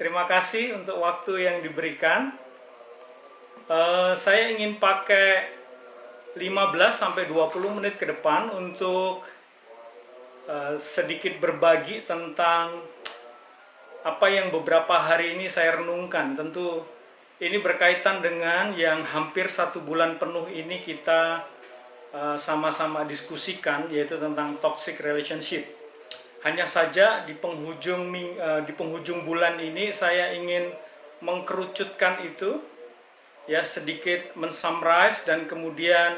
terima kasih untuk waktu yang diberikan. Saya ingin pakai 15-20 menit ke depan untuk sedikit berbagi tentang apa yang beberapa hari ini saya renungkan. Tentu ini berkaitan dengan yang hampir 1 bulan penuh ini kita sama-sama diskusikan, yaitu tentang toxic relationship. Hanya saja di penghujung bulan ini saya ingin mengkerucutkan itu, ya, sedikit mensummarize dan kemudian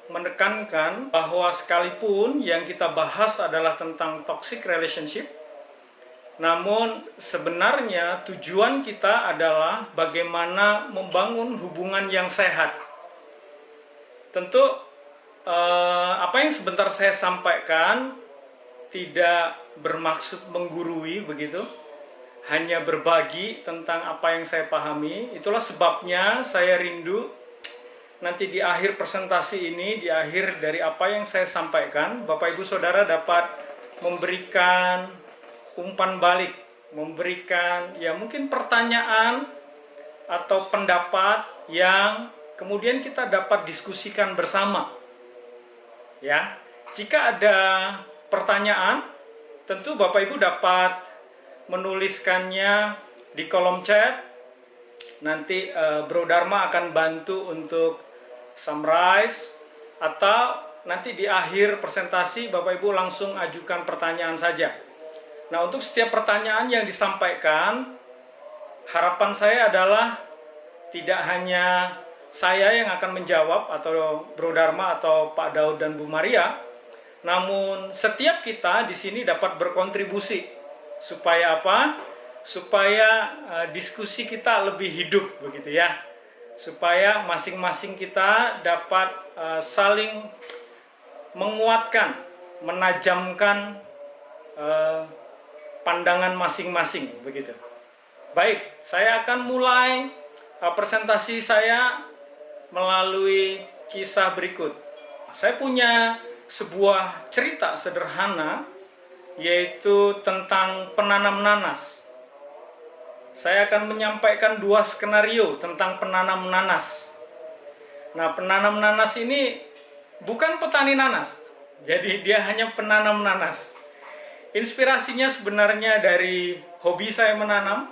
menekankan bahwa sekalipun yang kita bahas adalah tentang toxic relationship, namun sebenarnya tujuan kita adalah bagaimana membangun hubungan yang sehat. Tentu apa yang sebentar saya sampaikan tidak bermaksud menggurui begitu, hanya berbagi tentang apa yang saya pahami. Itulah sebabnya saya rindu nanti di akhir presentasi ini, di akhir dari apa yang saya sampaikan, Bapak Ibu Saudara dapat memberikan umpan balik, memberikan ya mungkin pertanyaan atau pendapat yang kemudian kita dapat diskusikan bersama. Ya, jika ada pertanyaan, tentu Bapak Ibu dapat menuliskannya di kolom chat. Nanti Bro Dharma akan bantu untuk summarize, atau nanti di akhir presentasi Bapak Ibu langsung ajukan pertanyaan saja. Nah, untuk setiap pertanyaan yang disampaikan, harapan saya adalah tidak hanya saya yang akan menjawab atau Bro Dharma atau Pak Daud dan Bu Maria, namun setiap kita di sini dapat berkontribusi. Supaya apa? Supaya diskusi kita lebih hidup begitu ya. Supaya masing-masing kita dapat saling menguatkan, menajamkan pandangan masing-masing begitu. Baik, saya akan mulai presentasi saya melalui kisah berikut. Saya punya sebuah cerita sederhana, yaitu tentang penanam nanas. Saya akan menyampaikan 2 skenario tentang penanam nanas. Nah, penanam nanas ini bukan petani nanas, jadi dia hanya penanam nanas. Inspirasinya sebenarnya dari hobi saya menanam,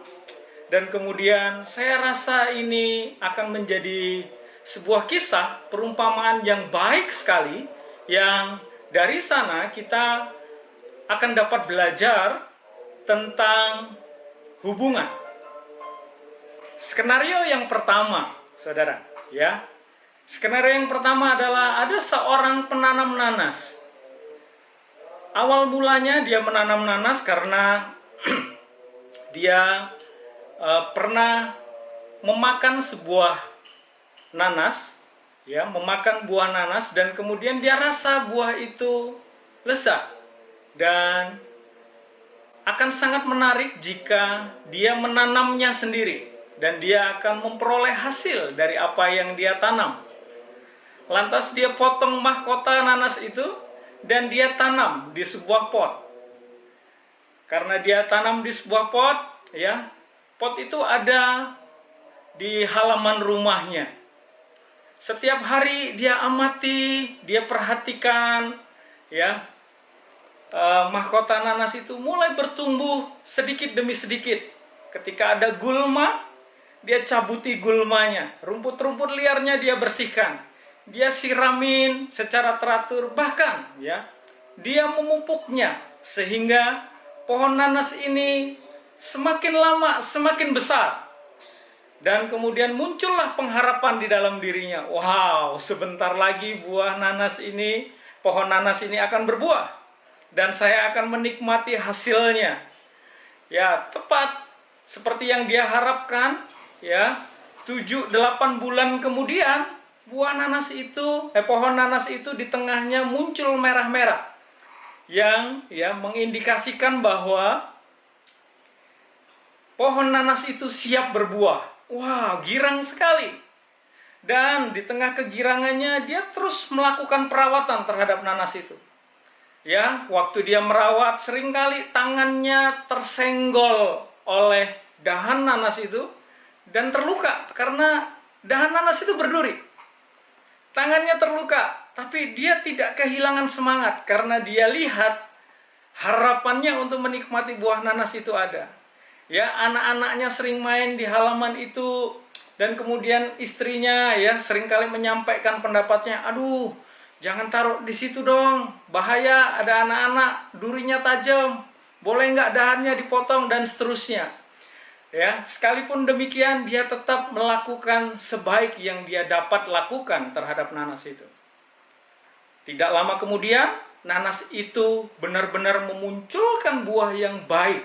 dan kemudian saya rasa ini akan menjadi sebuah kisah perumpamaan yang baik sekali, yang dari sana kita akan dapat belajar tentang hubungan. Skenario yang pertama, saudara, ya. Skenario yang pertama adalah ada seorang penanam nanas. Awal mulanya dia menanam nanas karena dia pernah memakan sebuah nanas, ya, memakan buah nanas, dan kemudian dia rasa buah itu lezat dan akan sangat menarik jika dia menanamnya sendiri dan dia akan memperoleh hasil dari apa yang dia tanam. Lantas dia potong mahkota nanas itu dan dia tanam di sebuah pot. Karena dia tanam di sebuah pot, ya, pot itu ada di halaman rumahnya. Setiap hari dia amati, dia perhatikan, ya, mahkota nanas itu mulai bertumbuh sedikit demi sedikit. Ketika ada gulma, dia cabuti gulmanya. Rumput-rumput liarnya dia bersihkan. Dia siramin secara teratur, bahkan ya, dia memupuknya sehingga pohon nanas ini semakin lama semakin besar. Dan kemudian muncullah pengharapan di dalam dirinya. Wow, sebentar lagi buah nanas ini, pohon nanas ini akan berbuah. Dan saya akan menikmati hasilnya. Ya, tepat seperti yang dia harapkan, ya. 7-8 bulan kemudian, buah nanas itu, pohon nanas itu di tengahnya muncul merah-merah. Yang ya mengindikasikan bahwa pohon nanas itu siap berbuah. Wow, girang sekali. Dan di tengah kegirangannya dia terus melakukan perawatan terhadap nanas itu. Ya, waktu dia merawat seringkali tangannya tersenggol oleh dahan nanas itu dan terluka karena dahan nanas itu berduri. Tangannya terluka, tapi dia tidak kehilangan semangat karena dia lihat harapannya untuk menikmati buah nanas itu ada. Ya, anak-anaknya sering main di halaman itu dan kemudian istrinya ya seringkali menyampaikan pendapatnya, "Aduh, jangan taruh di situ dong, bahaya, ada anak-anak, durinya tajam, boleh nggak dahannya dipotong," dan seterusnya. Ya, sekalipun demikian dia tetap melakukan sebaik yang dia dapat lakukan terhadap nanas itu. Tidak lama kemudian, nanas itu benar-benar memunculkan buah yang baik.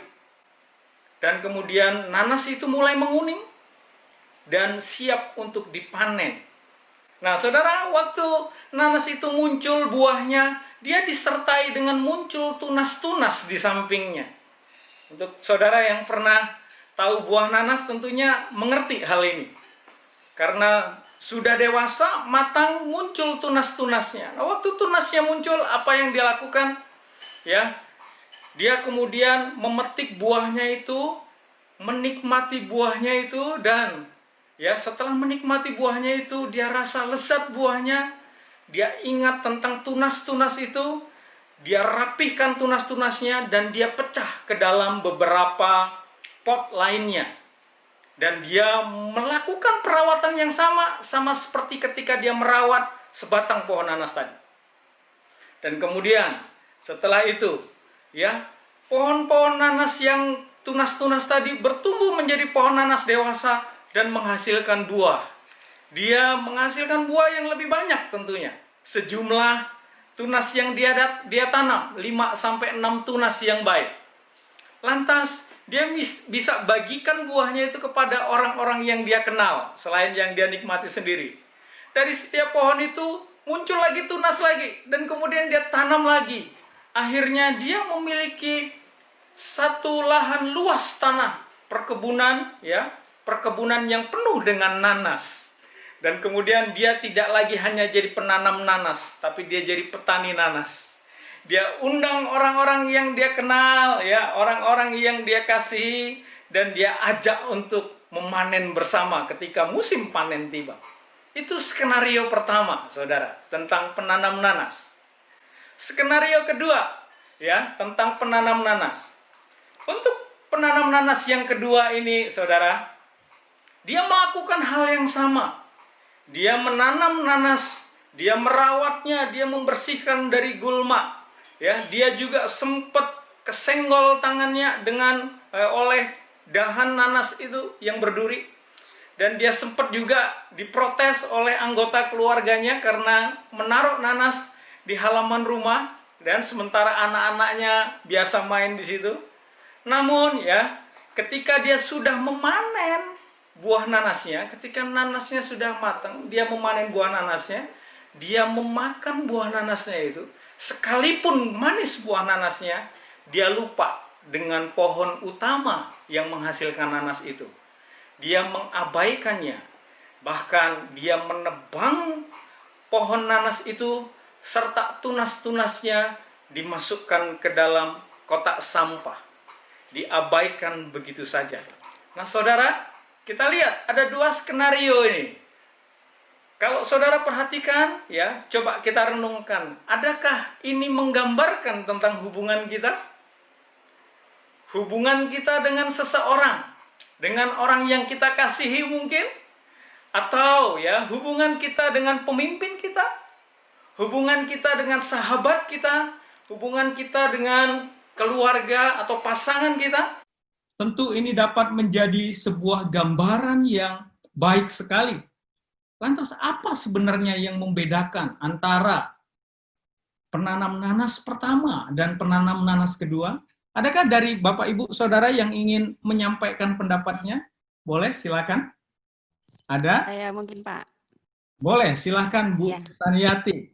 Dan kemudian nanas itu mulai menguning dan siap untuk dipanen. Nah, saudara, waktu nanas itu muncul buahnya, dia disertai dengan muncul tunas-tunas di sampingnya. Untuk saudara yang pernah tahu buah nanas tentunya mengerti hal ini. Karena sudah dewasa, matang, muncul tunas-tunasnya. Nah, waktu tunasnya muncul, apa yang dia lakukan? Ya, dia kemudian memetik buahnya itu, menikmati buahnya itu, dan ya setelah menikmati buahnya itu, dia rasa lezat buahnya, dia ingat tentang tunas-tunas itu, dia rapihkan tunas-tunasnya, dan dia pecah ke dalam beberapa pot lainnya. Dan dia melakukan perawatan yang sama seperti ketika dia merawat sebatang pohon nanas tadi. Dan kemudian setelah itu, ya, pohon-pohon nanas yang tunas-tunas tadi bertumbuh menjadi pohon nanas dewasa dan menghasilkan buah. Dia menghasilkan buah yang lebih banyak tentunya. Sejumlah tunas yang dia tanam, 5-6 tunas yang baik. Lantas dia bisa bagikan buahnya itu kepada orang-orang yang dia kenal, selain yang dia nikmati sendiri. Dari setiap pohon itu muncul lagi tunas lagi, dan kemudian dia tanam lagi. Akhirnya dia memiliki satu lahan luas tanah, perkebunan, ya, perkebunan yang penuh dengan nanas. Dan kemudian dia tidak lagi hanya jadi penanam nanas, tapi dia jadi petani nanas. Dia undang orang-orang yang dia kenal, ya, orang-orang yang dia kasihi, dan dia ajak untuk memanen bersama ketika musim panen tiba. Itu skenario pertama, saudara, tentang penanam nanas. Skenario kedua, ya, tentang penanam nanas. Untuk penanam nanas yang kedua ini, saudara, dia melakukan hal yang sama. Dia menanam nanas, dia merawatnya, dia membersihkan dari gulma. Ya, dia juga sempat kesenggol tangannya oleh dahan nanas itu yang berduri, dan dia sempat juga diprotes oleh anggota keluarganya karena menaruh nanas di halaman rumah dan sementara anak-anaknya biasa main di situ. Namun ya, ketika dia sudah memanen buah nanasnya, ketika nanasnya sudah matang, dia memanen buah nanasnya, dia memakan buah nanasnya itu. Sekalipun manis buah nanasnya, dia lupa dengan pohon utama yang menghasilkan nanas itu. Dia mengabaikannya. Bahkan dia menebang pohon nanas itu serta tunas-tunasnya dimasukkan ke dalam kotak sampah. Diabaikan begitu saja. Nah, saudara, kita lihat ada dua skenario ini. Kalau saudara perhatikan, ya, coba kita renungkan. Adakah ini menggambarkan tentang hubungan kita? Hubungan kita dengan seseorang, dengan orang yang kita kasihi mungkin? Atau ya, hubungan kita dengan pemimpin kita? Hubungan kita dengan sahabat kita? Hubungan kita dengan keluarga atau pasangan kita? Tentu ini dapat menjadi sebuah gambaran yang baik sekali. Lantas apa sebenarnya yang membedakan antara penanam nanas pertama dan penanam nanas kedua? Adakah dari Bapak Ibu Saudara yang ingin menyampaikan pendapatnya? Boleh, silakan. Ada? Saya mungkin, Pak. Boleh, silakan Bu Taniati.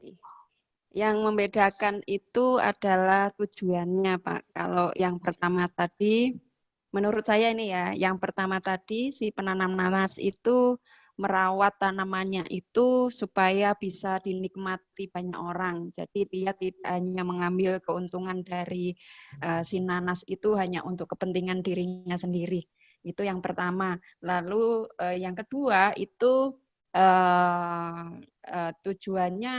Yang membedakan itu adalah tujuannya, Pak. Kalau yang pertama tadi, menurut saya ini ya, yang pertama tadi si penanam nanas itu merawat tanamannya itu supaya bisa dinikmati banyak orang. Jadi dia tidak hanya mengambil keuntungan dari si nanas itu hanya untuk kepentingan dirinya sendiri. Itu yang pertama. Lalu yang kedua itu tujuannya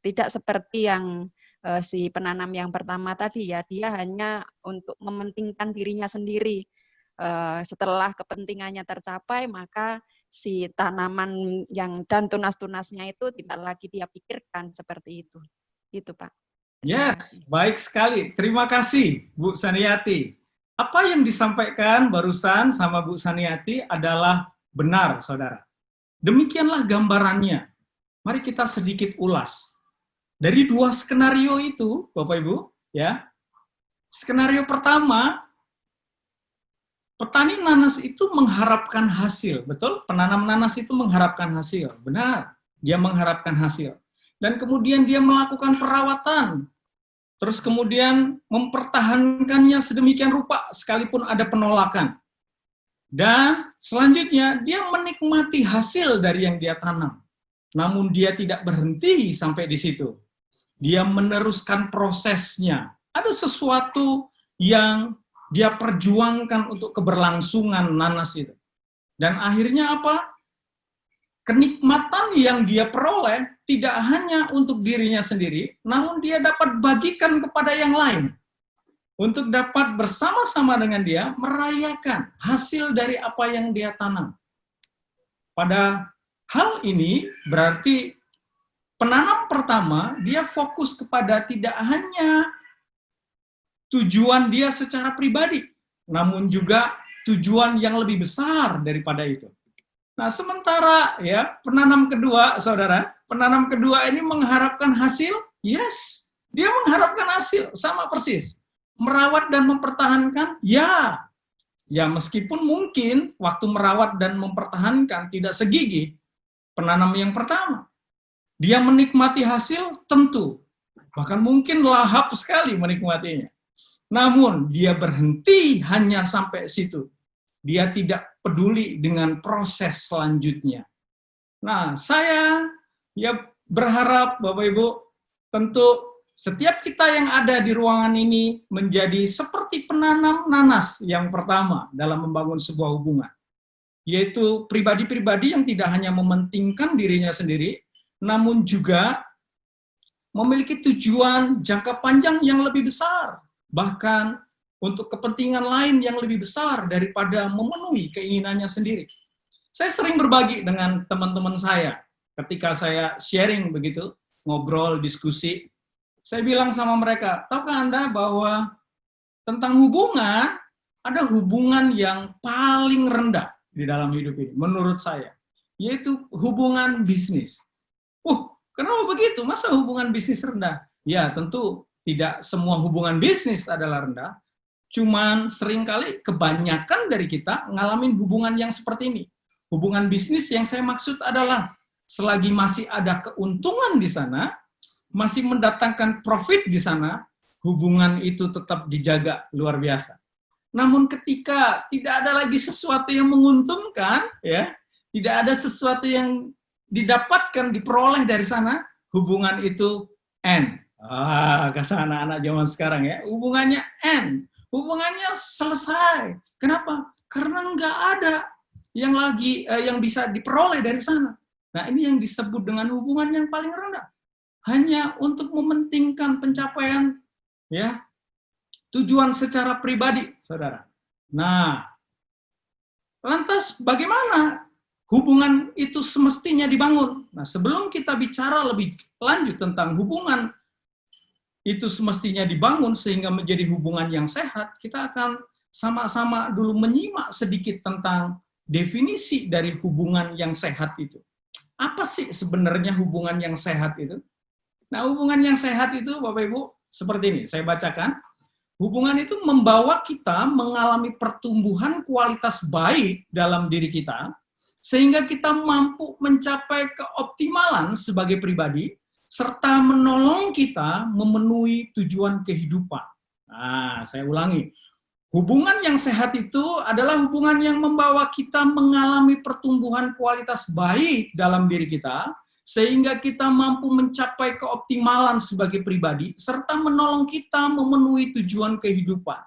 tidak seperti yang si penanam yang pertama tadi ya, dia hanya untuk mementingkan dirinya sendiri. Setelah kepentingannya tercapai, maka si tanaman yang dan tunas-tunasnya itu tidak lagi dia pikirkan seperti itu. Itu, Pak. Yes, baik sekali. Terima kasih, Bu Saniati. Apa yang disampaikan barusan sama Bu Saniati adalah benar, saudara. Demikianlah gambarannya. Mari kita sedikit ulas. Dari dua skenario itu, Bapak Ibu, ya. Skenario pertama, petani nanas itu mengharapkan hasil, betul? Penanam nanas itu mengharapkan hasil, benar. Dia mengharapkan hasil. Dan kemudian dia melakukan perawatan. Terus kemudian mempertahankannya sedemikian rupa, sekalipun ada penolakan. Dan selanjutnya, dia menikmati hasil dari yang dia tanam. Namun dia tidak berhenti sampai di situ. Dia meneruskan prosesnya. Ada sesuatu yang dia perjuangkan untuk keberlangsungan nanas itu. Dan akhirnya apa? Kenikmatan yang dia peroleh tidak hanya untuk dirinya sendiri, namun dia dapat bagikan kepada yang lain. Untuk dapat bersama-sama dengan dia merayakan hasil dari apa yang dia tanam. Pada hal ini berarti penanam pertama, dia fokus kepada tidak hanya tujuan dia secara pribadi, namun juga tujuan yang lebih besar daripada itu. Nah, sementara ya penanam kedua, saudara, penanam kedua ini mengharapkan hasil, yes, dia mengharapkan hasil, sama persis. Merawat dan mempertahankan, ya. Ya, meskipun mungkin waktu merawat dan mempertahankan tidak segigih penanam yang pertama. Dia menikmati hasil, tentu. Bahkan mungkin lahap sekali menikmatinya. Namun, dia berhenti hanya sampai situ. Dia tidak peduli dengan proses selanjutnya. Nah, saya ya berharap Bapak Ibu, tentu setiap kita yang ada di ruangan ini menjadi seperti penanam nanas yang pertama dalam membangun sebuah hubungan. Yaitu pribadi-pribadi yang tidak hanya mementingkan dirinya sendiri, namun juga memiliki tujuan jangka panjang yang lebih besar. Bahkan untuk kepentingan lain yang lebih besar daripada memenuhi keinginannya sendiri. Saya sering berbagi dengan teman-teman saya, ketika saya sharing begitu, ngobrol, diskusi, saya bilang sama mereka, tahukah Anda bahwa tentang hubungan, ada hubungan yang paling rendah di dalam hidup ini, menurut saya, yaitu hubungan bisnis. Kenapa begitu? Masa hubungan bisnis rendah? Ya, tentu tidak semua hubungan bisnis adalah rendah, cuman seringkali kebanyakan dari kita ngalamin hubungan yang seperti ini. Hubungan bisnis yang saya maksud adalah selagi masih ada keuntungan di sana, masih mendatangkan profit di sana, hubungan itu tetap dijaga luar biasa. Namun ketika tidak ada lagi sesuatu yang menguntungkan, ya, tidak ada sesuatu yang didapatkan, diperoleh dari sana, hubungan itu end. Kata anak-anak zaman sekarang ya, hubungannya end. Hubungannya selesai. Kenapa? Karena nggak ada yang lagi yang bisa diperoleh dari sana. Nah, ini yang disebut dengan hubungan yang paling rendah. Hanya untuk mementingkan pencapaian ya tujuan secara pribadi, saudara. Nah, lantas bagaimana hubungan itu semestinya dibangun? Nah, sebelum kita bicara lebih lanjut tentang hubungan itu semestinya dibangun sehingga menjadi hubungan yang sehat, kita akan sama-sama dulu menyimak sedikit tentang definisi dari hubungan yang sehat itu. Apa sih sebenarnya hubungan yang sehat itu? Nah, hubungan yang sehat itu, Bapak Ibu, seperti ini, saya bacakan. Hubungan itu membawa kita mengalami pertumbuhan kualitas baik dalam diri kita, sehingga kita mampu mencapai keoptimalan sebagai pribadi, serta menolong kita memenuhi tujuan kehidupan. Nah, saya ulangi. Hubungan yang sehat itu adalah hubungan yang membawa kita mengalami pertumbuhan kualitas baik dalam diri kita, sehingga kita mampu mencapai keoptimalan sebagai pribadi, serta menolong kita memenuhi tujuan kehidupan.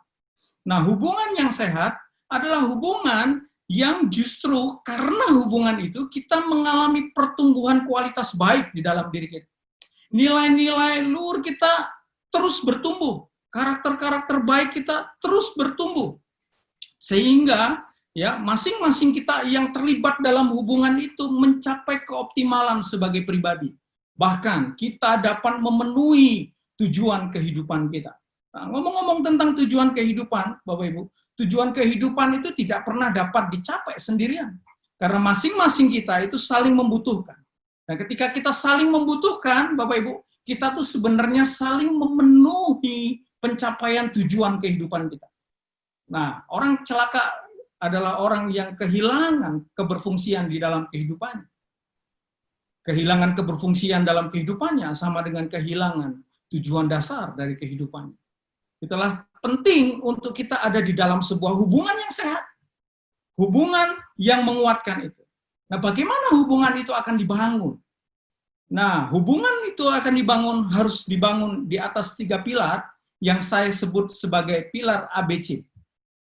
Nah, hubungan yang sehat adalah hubungan yang justru karena hubungan itu kita mengalami pertumbuhan kualitas baik di dalam diri kita. Nilai-nilai luhur kita terus bertumbuh. Karakter-karakter baik kita terus bertumbuh. Sehingga ya masing-masing kita yang terlibat dalam hubungan itu mencapai keoptimalan sebagai pribadi. Bahkan kita dapat memenuhi tujuan kehidupan kita. Nah, ngomong-ngomong tentang tujuan kehidupan, Bapak Ibu, tujuan kehidupan itu tidak pernah dapat dicapai sendirian. Karena masing-masing kita itu saling membutuhkan. Dan ketika kita saling membutuhkan, Bapak Ibu, kita tuh sebenarnya saling memenuhi pencapaian tujuan kehidupan kita. Nah, orang celaka adalah orang yang kehilangan keberfungsian di dalam kehidupannya. Kehilangan keberfungsian dalam kehidupannya sama dengan kehilangan tujuan dasar dari kehidupannya. Itulah penting untuk kita ada di dalam sebuah hubungan yang sehat. Hubungan yang menguatkan itu. Nah, bagaimana hubungan itu akan dibangun? Nah, hubungan itu akan harus dibangun di atas 3 pilar yang saya sebut sebagai pilar ABC.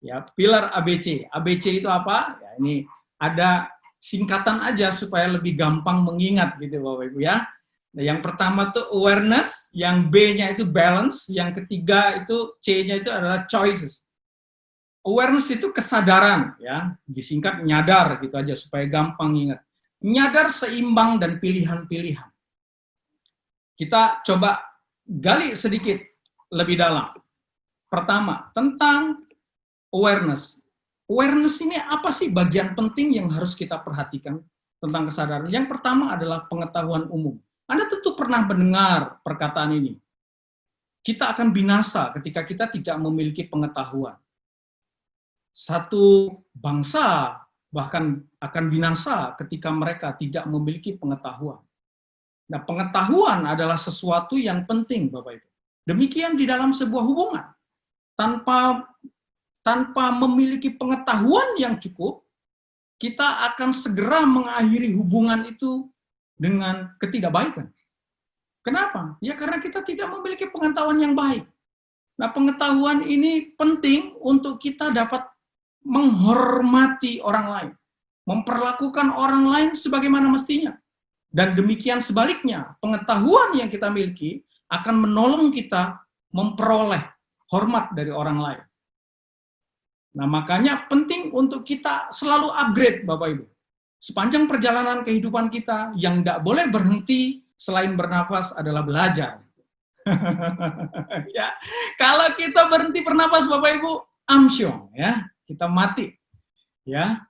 Ya, pilar ABC. ABC itu apa? Ya, ini ada singkatan aja supaya lebih gampang mengingat gitu Bapak Ibu ya. Nah, yang pertama tuh awareness, yang B-nya itu balance, yang ketiga itu C-nya itu adalah choices. Awareness itu kesadaran ya, disingkat nyadar gitu aja supaya gampang ingat. Nyadar seimbang dan pilihan-pilihan. Kita coba gali sedikit lebih dalam. Pertama, tentang awareness. Awareness ini apa sih bagian penting yang harus kita perhatikan tentang kesadaran? Yang pertama adalah pengetahuan umum. Anda tentu pernah mendengar perkataan ini. Kita akan binasa ketika kita tidak memiliki pengetahuan. Satu bangsa bahkan akan binasa ketika mereka tidak memiliki pengetahuan. Nah, pengetahuan adalah sesuatu yang penting, Bapak Ibu. Demikian di dalam sebuah hubungan. Tanpa memiliki pengetahuan yang cukup, kita akan segera mengakhiri hubungan itu dengan ketidakbaikan. Kenapa? Ya karena kita tidak memiliki pengetahuan yang baik. Nah, pengetahuan ini penting untuk kita dapat menghormati orang lain, memperlakukan orang lain sebagaimana mestinya. Dan demikian sebaliknya, pengetahuan yang kita miliki akan menolong kita memperoleh hormat dari orang lain. Nah, makanya penting untuk kita selalu upgrade, Bapak Ibu. Sepanjang perjalanan kehidupan kita, yang tidak boleh berhenti selain bernafas adalah belajar. Ya, kalau kita berhenti bernafas, Bapak Ibu, amsyong, ya, kita mati. Ya,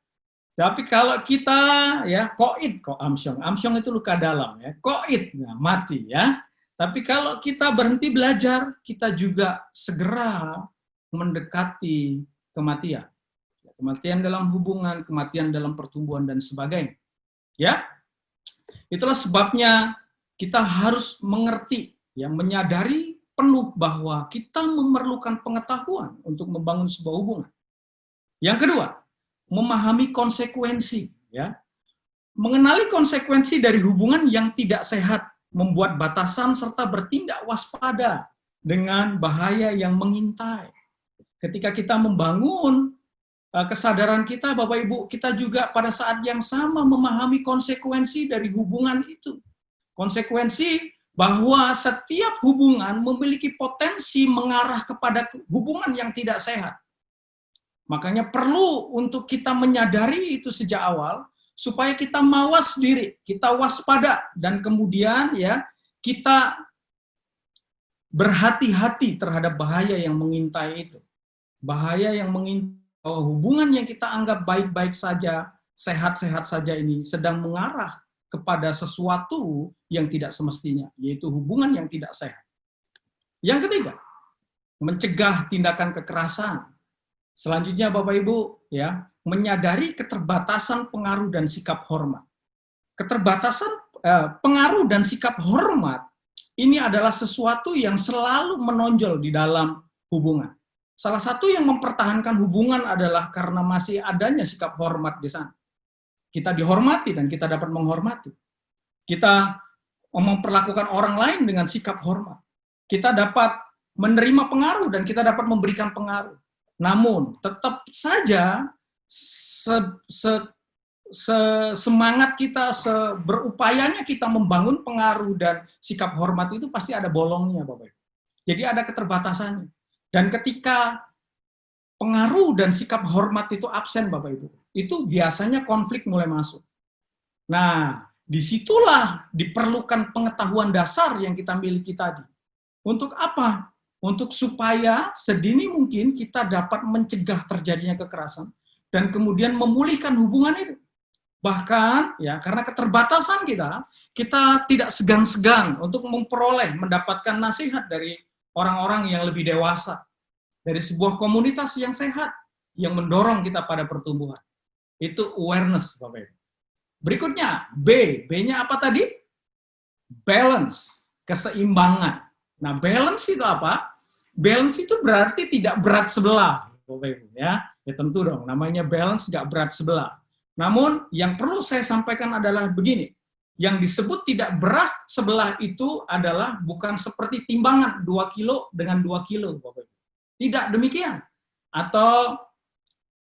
tapi kalau kita ya koid, kok amsyong itu luka dalam, ya, koid, ya, mati, ya. Tapi kalau kita berhenti belajar, kita juga segera mendekati kematian. Kematian dalam hubungan, kematian dalam pertumbuhan, dan sebagainya. Ya, itulah sebabnya kita harus mengerti, ya, menyadari penuh bahwa kita memerlukan pengetahuan untuk membangun sebuah hubungan. Yang kedua, memahami konsekuensi. Ya. Mengenali konsekuensi dari hubungan yang tidak sehat, membuat batasan serta bertindak waspada dengan bahaya yang mengintai. Ketika kita membangun kesadaran kita, Bapak Ibu, kita juga pada saat yang sama memahami konsekuensi dari hubungan itu. Konsekuensi bahwa setiap hubungan memiliki potensi mengarah kepada hubungan yang tidak sehat. Makanya perlu untuk kita menyadari itu sejak awal, supaya kita mawas diri, kita waspada, dan kemudian ya kita berhati-hati terhadap bahaya yang mengintai itu. Bahaya yang mengintai hubungan yang kita anggap baik-baik saja, sehat-sehat saja ini sedang mengarah kepada sesuatu yang tidak semestinya, yaitu hubungan yang tidak sehat. Yang ketiga, mencegah tindakan kekerasan. Selanjutnya Bapak Ibu ya, menyadari keterbatasan pengaruh dan sikap hormat. Keterbatasan pengaruh dan sikap hormat ini adalah sesuatu yang selalu menonjol di dalam hubungan. Salah satu yang mempertahankan hubungan adalah karena masih adanya sikap hormat di sana. Kita dihormati dan kita dapat menghormati. Kita memperlakukan orang lain dengan sikap hormat. Kita dapat menerima pengaruh dan kita dapat memberikan pengaruh. Namun, tetap saja semangat kita, berupayanya kita membangun pengaruh dan sikap hormat itu pasti ada bolongnya, Bapak Ibu. Jadi ada keterbatasannya. Dan ketika pengaruh dan sikap hormat itu absen, Bapak Ibu, itu biasanya konflik mulai masuk. Nah, disitulah diperlukan pengetahuan dasar yang kita miliki tadi. Untuk apa? Untuk supaya sedini mungkin kita dapat mencegah terjadinya kekerasan dan kemudian memulihkan hubungan itu. Bahkan, ya, karena keterbatasan kita tidak segan-segan untuk mendapatkan nasihat dari orang-orang yang lebih dewasa, dari sebuah komunitas yang sehat, yang mendorong kita pada pertumbuhan. Itu awareness, Bapak Ibu. Berikutnya, B-nya apa tadi? Balance, keseimbangan. Nah, balance itu apa? Balance itu berarti tidak berat sebelah, Bapak Ibu, ya. Ya tentu dong, namanya balance tidak berat sebelah. Namun, yang perlu saya sampaikan adalah begini, yang disebut tidak berat sebelah itu adalah bukan seperti timbangan 2 kilo dengan 2 kilo, Bapak Ibu. Tidak demikian. Atau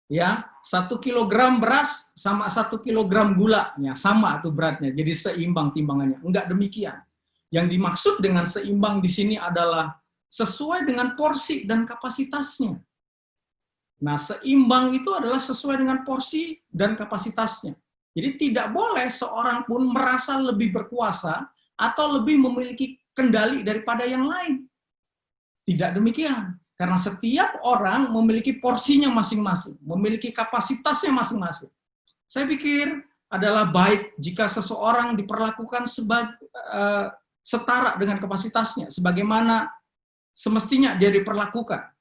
ya 1 kilogram beras sama 1 kilogram gula, ya, sama tuh beratnya, jadi seimbang timbangannya. Enggak demikian. Yang dimaksud dengan seimbang di sini adalah sesuai dengan porsi dan kapasitasnya. Nah, seimbang itu adalah sesuai dengan porsi dan kapasitasnya. Jadi tidak boleh seorang pun merasa lebih berkuasa atau lebih memiliki kendali daripada yang lain. Tidak demikian. Karena setiap orang memiliki porsinya masing-masing, memiliki kapasitasnya masing-masing. Saya pikir adalah baik jika seseorang diperlakukan setara dengan kapasitasnya, sebagaimana semestinya dia diperlakukan.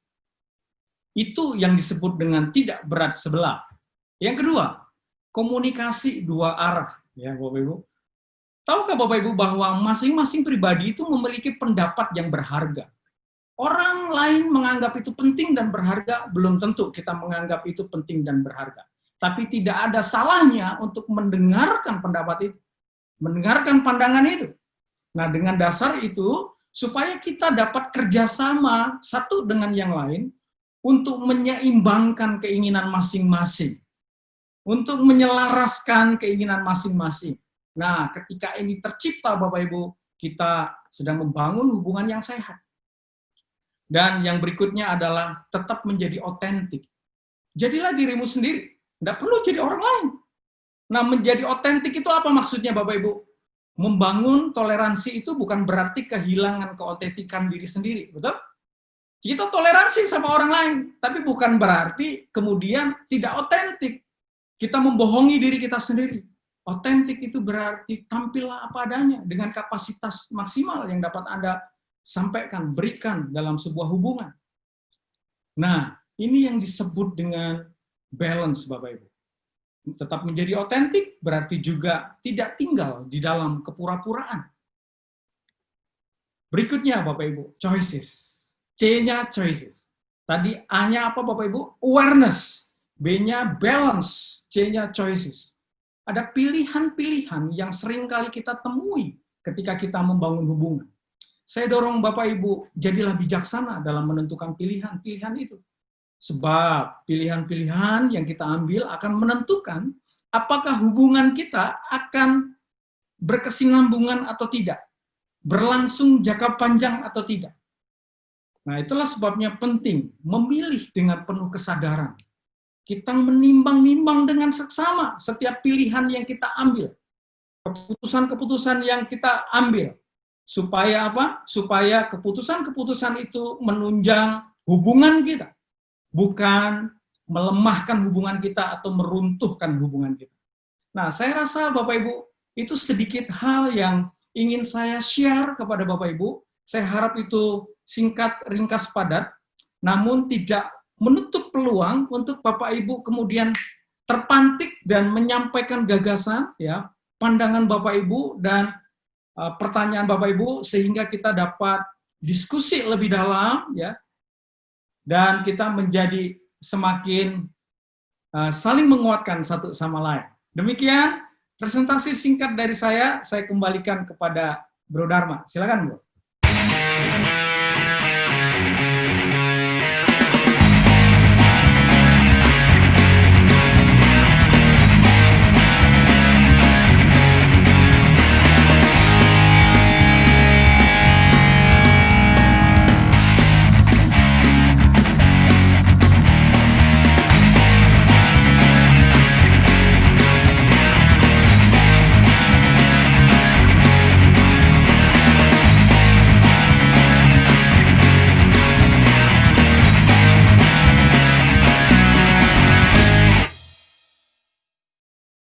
Itu yang disebut dengan tidak berat sebelah. Yang kedua, komunikasi dua arah, ya Bapak Ibu. Tahukah Bapak Ibu bahwa masing-masing pribadi itu memiliki pendapat yang berharga. Orang lain menganggap itu penting dan berharga, belum tentu kita menganggap itu penting dan berharga. Tapi tidak ada salahnya untuk mendengarkan pendapat itu, mendengarkan pandangan itu. Nah, dengan dasar itu, supaya kita dapat kerjasama satu dengan yang lain untuk menyeimbangkan keinginan masing-masing, untuk menyelaraskan keinginan masing-masing. Nah, ketika ini tercipta, Bapak Ibu, kita sedang membangun hubungan yang sehat. Dan yang berikutnya adalah tetap menjadi otentik. Jadilah dirimu sendiri, tidak perlu jadi orang lain. Nah, menjadi otentik itu apa maksudnya, Bapak Ibu? Membangun toleransi itu bukan berarti kehilangan keotentikan diri sendiri, betul? Kita toleransi sama orang lain, tapi bukan berarti kemudian tidak otentik. Kita membohongi diri kita sendiri. Otentik itu berarti tampillah apa adanya dengan kapasitas maksimal yang dapat Anda sampaikan, berikan dalam sebuah hubungan. Nah, ini yang disebut dengan balance, Bapak Ibu. Tetap menjadi otentik berarti juga tidak tinggal di dalam kepura-puraan. Berikutnya, Bapak Ibu, choices. C-nya choices. Tadi A-nya apa, Bapak Ibu? Awareness. B-nya balance. C-nya choices. Ada pilihan-pilihan yang sering kali kita temui ketika kita membangun hubungan. Saya dorong Bapak Ibu, jadilah bijaksana dalam menentukan pilihan-pilihan itu. Sebab pilihan-pilihan yang kita ambil akan menentukan apakah hubungan kita akan berkesinambungan atau tidak, berlangsung jangka panjang atau tidak. Nah, itulah sebabnya penting memilih dengan penuh kesadaran. Kita menimbang-nimbang dengan seksama setiap pilihan yang kita ambil, keputusan-keputusan yang kita ambil. Supaya apa? Supaya keputusan-keputusan itu menunjang hubungan kita. Bukan melemahkan hubungan kita atau meruntuhkan hubungan kita. Nah, saya rasa Bapak Ibu, itu sedikit hal yang ingin saya share kepada Bapak Ibu. Saya harap itu singkat, ringkas, padat, namun tidak menutup peluang untuk Bapak Ibu kemudian terpantik dan menyampaikan gagasan, ya, pandangan Bapak Ibu dan pertanyaan Bapak Ibu, sehingga kita dapat diskusi lebih dalam, ya, dan kita menjadi semakin saling menguatkan satu sama lain. Demikian presentasi singkat dari saya kembalikan kepada Bro Dharma. Silakan, Bro.